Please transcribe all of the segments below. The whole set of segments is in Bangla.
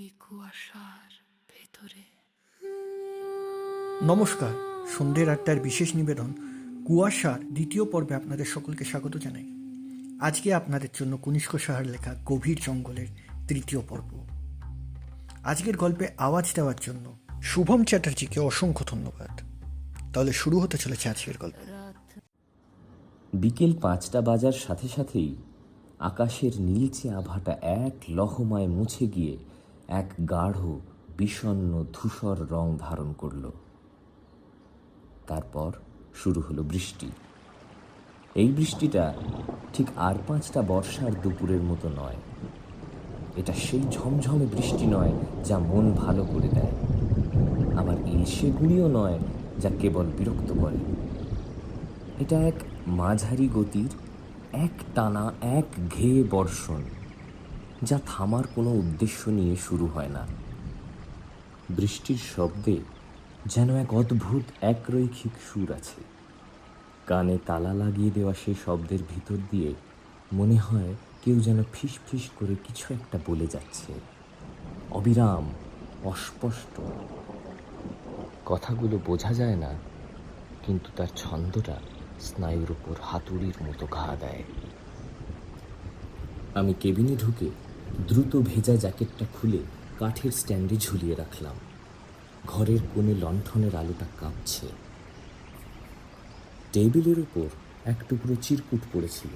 এই কুয়াশার ভেতরে। নমস্কার, সন্ধ্যের আড্ডার বিশেষ নিবেদন কুয়াশার দ্বিতীয় পর্বে আপনাদের সকলকে স্বাগত জানাই। আজকে আপনাদের জন্য কনিষ্ক সাহার লেখা গভীর জঙ্গলের তৃতীয় পর্ব। আজকের গল্পে আওয়াজ দেওয়ার জন্য শুভম চ্যাটার্জিকে অসংখ্য ধন্যবাদ। তাহলে শুরু হতে চলেছে আজকের গল্প। বিকেল 5টা বাজার সাথে সাথেই আকাশের নীলচে আভাটা এক লহমায় মুছে গিয়ে এক গাঢ় বিষণ্ণ ধূসর রং ধারণ করল। তারপর শুরু হলো বৃষ্টি। এই বৃষ্টিটা ঠিক আর 5টা বর্ষার দুপুরের মতো নয়। এটা সেই ঝমঝমে বৃষ্টি নয় যা মন ভালো করে দেয়, আবার ইলশে গুঁড়িও নয় যা কেবল বিরক্ত করে। এটা এক মাঝারি গতির এক টানা এক ঘেয়ে বর্ষণ, যা থামার কোনো উদ্দেশ্য নিয়ে শুরু হয় না। বৃষ্টির শব্দে যেন এক অদ্ভুত একরৈখিক সুর আছে। কানে তালা লাগিয়ে দেওয়া সেই শব্দের ভিতর দিয়ে মনে হয় কেউ যেন ফিস ফিস করে কিছু একটা বলে যাচ্ছে, অবিরাম, অস্পষ্ট। কথাগুলো বোঝা যায় না, কিন্তু তার ছন্দটা স্নায়ুর ওপর হাতুড়ির মতো ঘা দেয়। আমি কেবিনে ঢুকে দ্রুত ভেজা জ্যাকেটটা খুলে কাঠের স্ট্যান্ডে ঝুলিয়ে রাখলাম। ঘরের কোণে লণ্ঠনের আলোটা কাঁপছে। টেবিলের উপর এক টুকরো চিরকুট পড়েছিল,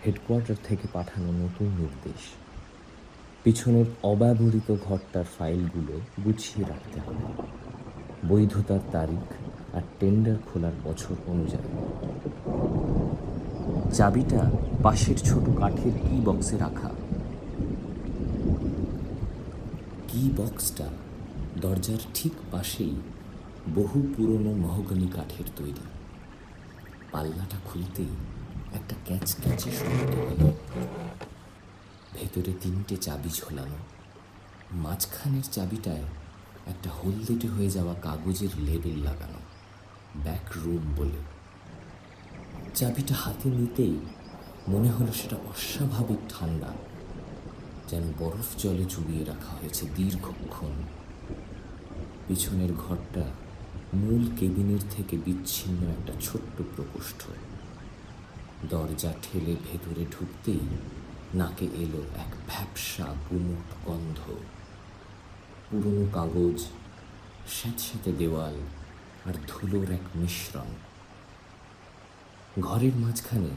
হেডকোয়ার্টার থেকে পাঠানো নতুন নির্দেশ। পিছনের অব্যবহৃত ঘরটার ফাইলগুলো গুছিয়ে রাখতে হবে, বৈধতার তারিখ আর টেন্ডার খোলার বছর অনুযায়ী। চাবিটা পাশের ছোট কাঠের কি বক্সে রাখা। কি বক্সটা দরজার ঠিক পাশেই বহু পুরনো মহগনি কাঠের তৈরি। পাল্লাটা খুলতেই একটা ক্যাচক্যাচে শব্দ হলো। ভেতরে 3টে চাবি ঝোলানো। মাঝখানের চাবিটায় একটা হলদেটে হয়ে যাওয়া কাগজের লেবেল লাগানো, ব্যাক রুম বলে। চাবিটা হাতে নিতেই মনে হলো সেটা অস্বাভাবিক ঠান্ডা, যেন বরফ জলে চুবিয়ে রাখা হয়েছে দীর্ঘক্ষণ। পিছনের ঘরটা মূল কেবিনের থেকে বিচ্ছিন্ন একটা ছোট্ট প্রকোষ্ঠ। দরজা ঠেলে ভেতরে ঢুকতেই নাকে এলো এক ভ্যাপসা গুমোট গন্ধ। পুরনো কাগজ, স্যাঁতস্যাঁতে দেওয়াল আর ধুলোর এক মিশ্রণ। ঘরের মাঝখানে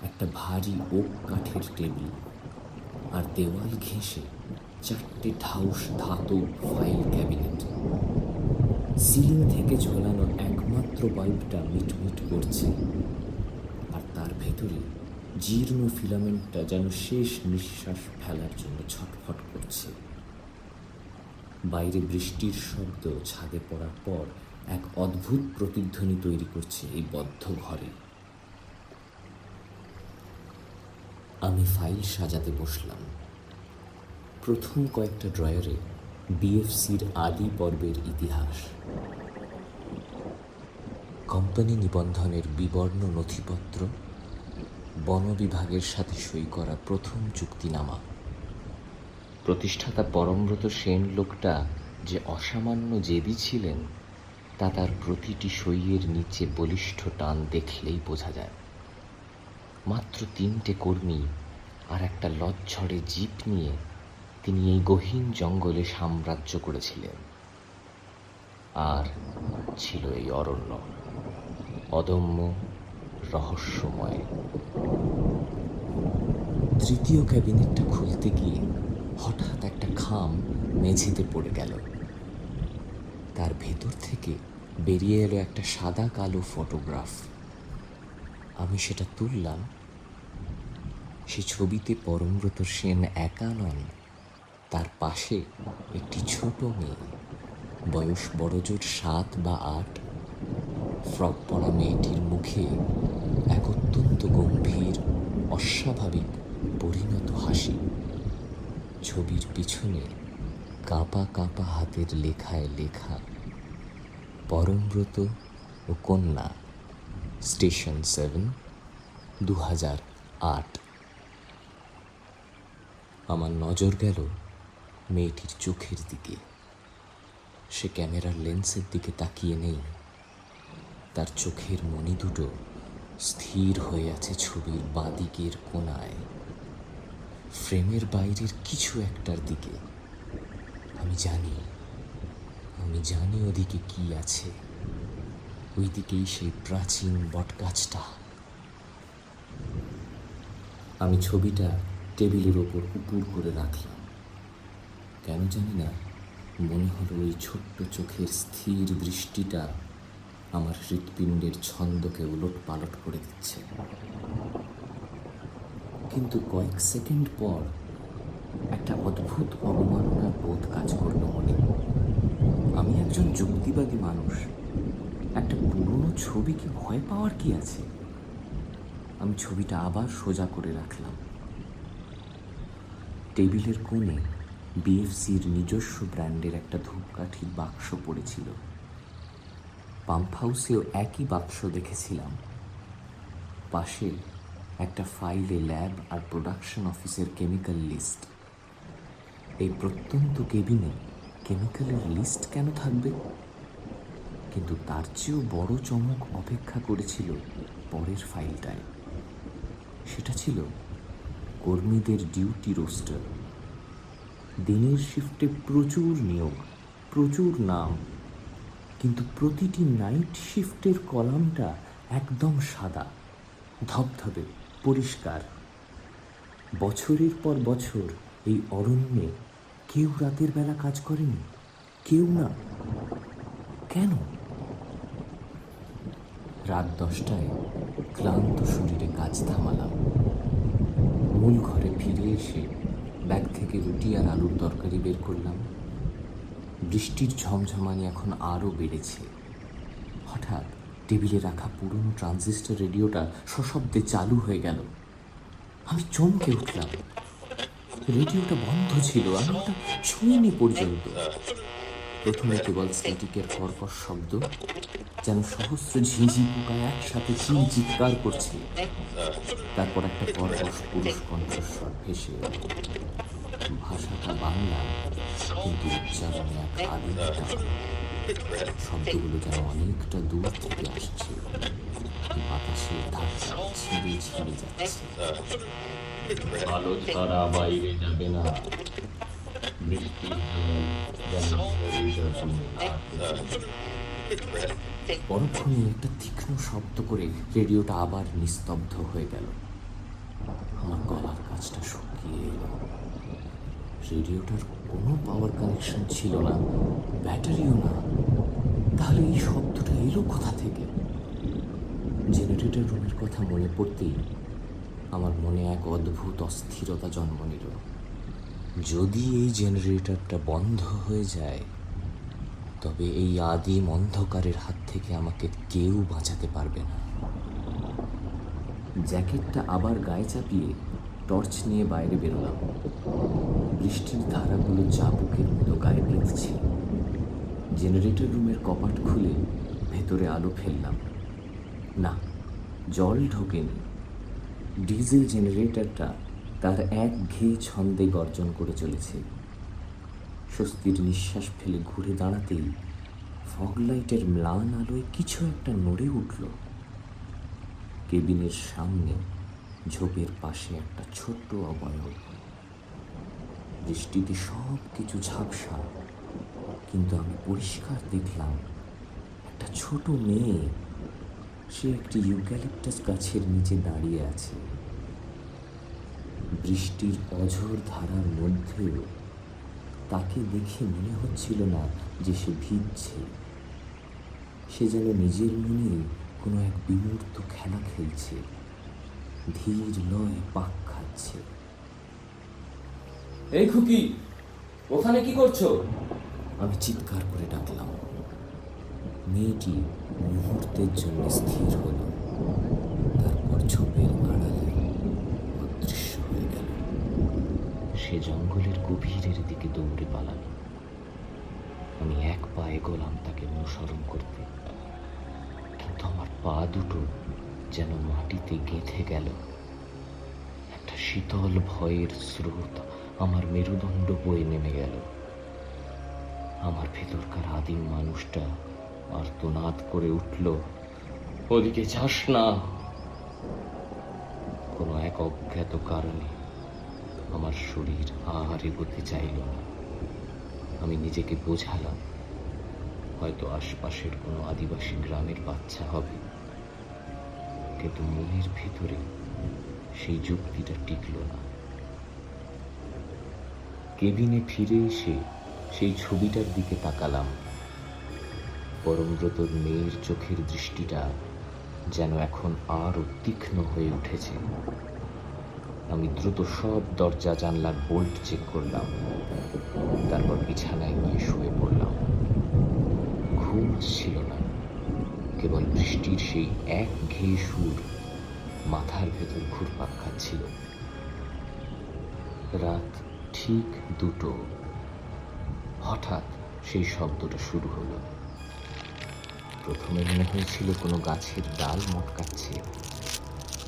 একটা ভারী ওক কাঠের টেবিল, আর দেওয়াল ঘেঁষে 4টে ঢাউস ধাতব ফাইল ক্যাবিনেট। সিলিং থেকে ঝোলানো একমাত্র বাল্বটা মিটমিট করছে, আর তার ভেতরে জীর্ণ ফিলামেন্টটা যেন শেষ নিঃশ্বাস ফেলার জন্য ছটফট করছে। বাইরে বৃষ্টির শব্দ ছাদে পড়ার পর এক অদ্ভুত প্রতিধ্বনি তৈরি করছে এই বদ্ধ ঘরে। আমি ফাইল সাজাতে বসলাম। প্রথম কয়েকটা ড্রয়ারে বিএফসির আদি পর্বের ইতিহাস, কোম্পানি নিবন্ধনের বিবর্ণ নথিপত্র, বন বিভাগের সাথে সই করা প্রথম চুক্তিনামা। প্রতিষ্ঠাতা পরমব্রত সেন লোকটা যে অসামান্য জেদি ছিলেন তা তার প্রতিটি সইয়ের নিচে বলিষ্ঠ টান দেখলেই বোঝা যায়। মাত্র 3টে কর্মী আর একটা লজ্ঝড়ে জিপ নিয়ে তিনি এই গহীন জঙ্গলে সাম্রাজ্য করেছিলেন। আর ছিল এই অরণ্য, অদম্য, রহস্যময়। তৃতীয় ক্যাবিনেটটা খুলতে গিয়ে হঠাৎ একটা খাম মেঝেতে পড়ে গেল। তার ভেতর থেকে বেরিয়ে এলো একটা সাদা কালো ফটোগ্রাফ। আমি সেটা তুললাম। সে ছবিতে পরমব্রত সেন একা নন, তার পাশে একটি ছোট মেয়ে, বয়স বড়জোর 7 বা 8। ফ্রক পরা মেয়েটির মুখে এক অত্যন্ত গম্ভীর, অস্বাভাবিক, পরিণত হাসি। ছবির পিছনে কাঁপা কাঁপা হাতের লেখায় লেখা, পরমব্রত ও কন্যা, স্টেশন 7, 2008। আমার নজর গেল মেয়েটির চোখের দিকে। সে ক্যামেরার লেন্সের দিকে তাকিয়ে নেই, তার চোখের মণি দুটো স্থির হয়ে আছে ছবির বাঁদিকের কোণায়, ফ্রেমের বাইরের কিছু একটার দিকে। আমি জানি ওদিকে কি আছে। ওইদিকেই সেই প্রাচীন বটগাছটা। আমি ছবিটা টেবিলের ওপর উপুড় করে রাখলাম। কেন জানি না, মনে হলো ওই ছোট্ট চোখের স্থির দৃষ্টিটা আমার হৃৎপিণ্ডের ছন্দকে উলট পালট করে দিচ্ছে। কিন্তু কয়েক সেকেন্ড পর একটা অদ্ভুত অবমাননার বোধ কাজ করলো মনে। আমি একজন যুক্তিবাদী মানুষ, একটা পুরনো ছবিকে ভয় পাওয়ার কি আছে? আমি ছবিটা আবার সোজা করে রাখলাম। টেবিলের কোণে বিএফসির নিজস্ব ব্র্যান্ডের একটা ধূপকাঠির বাক্স পড়েছিল। পাম্প হাউসেও একই বাক্স দেখেছিলাম। পাশে একটা ফাইলে ল্যাব আর প্রোডাকশন অফিসের কেমিক্যাল লিস্ট। এই প্রত্যন্ত কেবিনে কেমিক্যালের লিস্ট কেন থাকবে? কিন্তু তার চেয়েও বড় চমক অপেক্ষা করেছিল পরের ফাইলটায়। সেটা ছিল কর্মীদের ডিউটি রোস্টার। দিনের শিফটে প্রচুর নিয়োগ, প্রচুর নাম, কিন্তু প্রতিটি নাইট শিফটের কলামটা একদম সাদা, ধবধবে, পরিষ্কার। বছরের পর বছর এই অরণ্যে কেউ রাতের বেলা কাজ করেনি, কেউ না। কেন? রাত 10টায় ক্লান্ত শরীরে কাজ থামালাম। মূল ঘরে ফিরে এসে ব্যাগ থেকে রুটি আর আলুর তরকারি বের করলাম। বৃষ্টির ঝমঝমানি এখন আরও বেড়েছে। হঠাৎ টেবিলে রাখা পুরনো ট্রানজিস্টর রেডিওটা সশব্দে চালু হয়ে গেল। আমি চমকে উঠলাম। রেডিওটা বন্ধ ছিল, আমি ওটা ছুঁইনি পর্যন্ত। প্রথমে কেবল স্ট্যাটিকের কর্কশ শব্দ, যেন সহস্র ঝিঁঝি পোকা একসাথে চিৎকার করছে। তারপর একটা কর্কশ পুরুষ কণ্ঠস্বর ভেসে এলো। ভাষাটা বাংলা, কিন্তু উচ্চারণে এক আদিমতা। শব্দগুলো যেন অনেকটা দূর থেকে আসছে, বাতাসের ধাক্কা ছিঁড়ে ছিঁড়ে যাচ্ছে। আলো ছাড়া বাইরে যাবে না, বৃষ্টির পরক্ষণে একটা তীক্ষ্ণ শব্দ করে রেডিওটা আবার নিস্তব্ধ হয়ে গেল। আমার গলার কাছটা শুকিয়ে এলো। রেডিওটার কোনো পাওয়ার কানেকশন ছিল না, ব্যাটারিও না। তাহলে এই শব্দটা এলো কোথা থেকে? জেনারেটর রুমের কথা মনে পড়তেই আমার মনে এক অদ্ভুত অস্থিরতা জন্ম নিল। যদি এই জেনারেটরটা বন্ধ হয়ে যায়, তবে এই আদিম অন্ধকারের হাত থেকে আমাকে কেউ বাঁচাতে পারবে না। জ্যাকেটটা আবার গায়ে চাপিয়ে টর্চ নিয়ে বাইরে বেরোলাম। বৃষ্টির ধারাগুলো চাবুকের মতো গায়ে বিঁধছে। জেনারেটর রুমের কপাট খুলে ভেতরে আলো ফেললাম। না, জল ঢোকেনি। ডিজেল জেনারেটরটা তার একঘেয়ে ছন্দে গর্জন করে চলেছে। স্বস্তির নিঃশ্বাস ফেলে ঘুরে দাঁড়াতেই ফগলাইটের ম্লান আলোয় কিছু একটা নড়ে উঠল। কেবিনের সামনে ঝোপের পাশে একটা ছোট্ট অবয়ব। বৃষ্টিতে সব কিছু ঝাপসা, কিন্তু আমি পরিষ্কার দেখলাম একটা ছোট মেয়ে। সে একটি ইউক্যালিপটাস গাছের নিচে দাঁড়িয়ে আছে। বৃষ্টির অঝোর ধারার মধ্যেও তাকে দেখে মনে হচ্ছিল না যে সে ভিজছে। সে যেন নিজের মনে কোনো এক বিমূর্ত খেলা খেলছে, ধীর লয় পাক খাচ্ছে। এই খুকি, ওখানে কি করছো? আমি চিৎকার করে ডাকলাম। মেয়েটি মুহূর্তের জন্য স্থির হলো, তারপর ঝোপের আড়ালে অদৃশ্য হয়ে গেল। সে জঙ্গলের গভীরের দিকে দৌড়ে পালালো। আমি এক পা এগোলাম তাকে অনুসরণ করতে, কিন্তু আমার পা দুটো যেন মাটিতে গেঁথে গেল। একটা শীতল ভয়ের স্রোত আমার মেরুদণ্ড বয়ে নেমে গেল। আমার ভেতরকার আদিম মানুষটা আর্তনাদ করে উঠল, ওদিকে যাস না। কোনো এক অজ্ঞাত কারণে আমার শরীর আর এগোতে চাইল না। আমি নিজেকে বোঝালাম, হয়তো আশপাশের কোনো আদিবাসী গ্রামের বাচ্চা হবে, কিন্তু মনের ভেতরে সেই যুক্তিটা টিকল না। কেবিনে ফিরে এসে সেই ছবিটার দিকে তাকালাম। পরমব্রতর মেয়ের চোখের দৃষ্টিটা যেন এখন আরো তীক্ষ্ণ হয়ে উঠেছে। আমি দ্রুত সব দরজা জানলার বোল্ট চেক করলাম, তারপর বিছানায় গিয়ে শুয়ে পড়লাম। ঘুম আসছিল না, কেবল বৃষ্টির সেই একঘেয়ে সুর মাথার ভেতর ঘুরপাক খাচ্ছিল। রাত ঠিক 2টো। হঠাৎ সেই শব্দটা শুরু হলো। প্রথমে মনে হয়েছিল কোনো গাছের ডাল মটকাচ্ছে,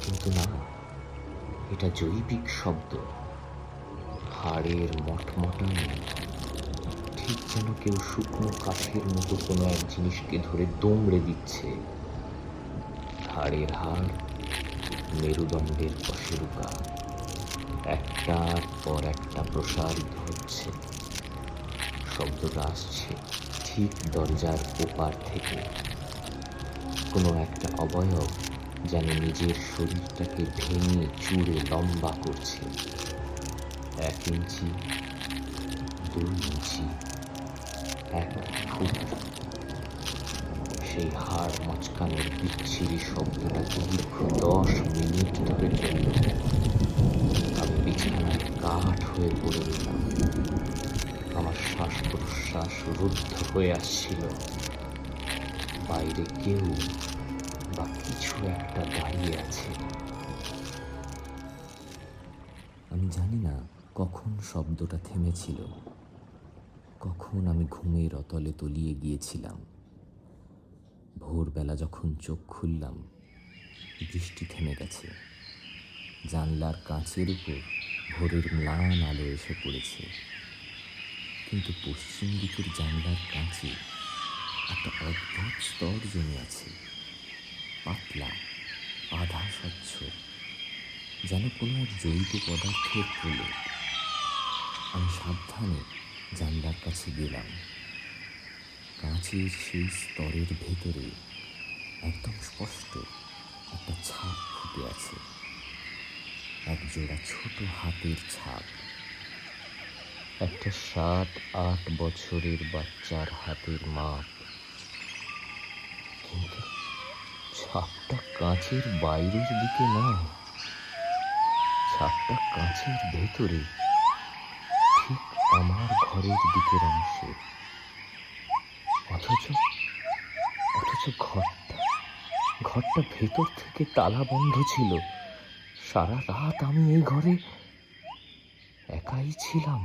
কিন্তু না, এটা জৈবিক শব্দ। হাড়ের মটমটানি, ঠিক যেন কেউ শুকনো কাঠের মতো কোনো এক জিনিসকে ধরে দমড়ে দিচ্ছে। হাড়ের হাড়, মেরুদণ্ডের কশেরুকা একটার পর একটা প্রসারিত হচ্ছে। শব্দটা আসছে ঠিক দরজার ওপার থেকে। কোনো একটা অবয়ব যেন নিজের শরীরটাকে ভেঙে চুড়ে লম্বা করছে। 1 ইঞ্চি, 2 ইঞ্চি, 1 ফুট। সেই হাড় মচকানোর বিচ্ছিরি শব্দটা দীর্ঘ 10 মিনিট ধরে চলল। আমি বিছানায় কাঠ হয়ে পড়ে রইলাম। আমার শ্বাস প্রশ্বাস রুদ্ধ হয়ে আসছিল। বাইরে কেউ বা কিছু একটা দাঁড়িয়ে আছে। আমি জানি না কখন শব্দটা থেমেছিল, কখন আমি ঘুমের অতলে তলিয়ে গিয়েছিলাম। ভোরবেলা যখন চোখ খুললাম, বৃষ্টি থেমে গেছে। জানলার কাঁচের উপর ভোরের ম্লান আলো এসে পড়েছে, কিন্তু পশ্চিম দিকের জানলার কাঁচে একটা অদ্ভুত স্তর জমে আছে, পাতলা, আধা স্বচ্ছ, যেন কোনো এক জৈব পদার্থের প্রলেপ। আমি সাবধানে জানলার কাছে গেলাম। কাঁচের সেই স্তরের ভেতরে একদম স্পষ্ট একটা ছাপ ফুটে আছে, এক জোড়া ছোট হাতের ছাপ। একটা 7-8 বছরের বাচ্চার হাতের মাপ, কিন্তু ছাপটা কাঁচের বাইরের দিকে নয়, ছাপটা কাঁচের ভেতরে, ঠিক আমার ঘরের দিকের অংশে। অথচ ঘরটা ভেতর থেকে তালা বন্ধ ছিল। সারা রাত আমি এই ঘরে একাই ছিলাম।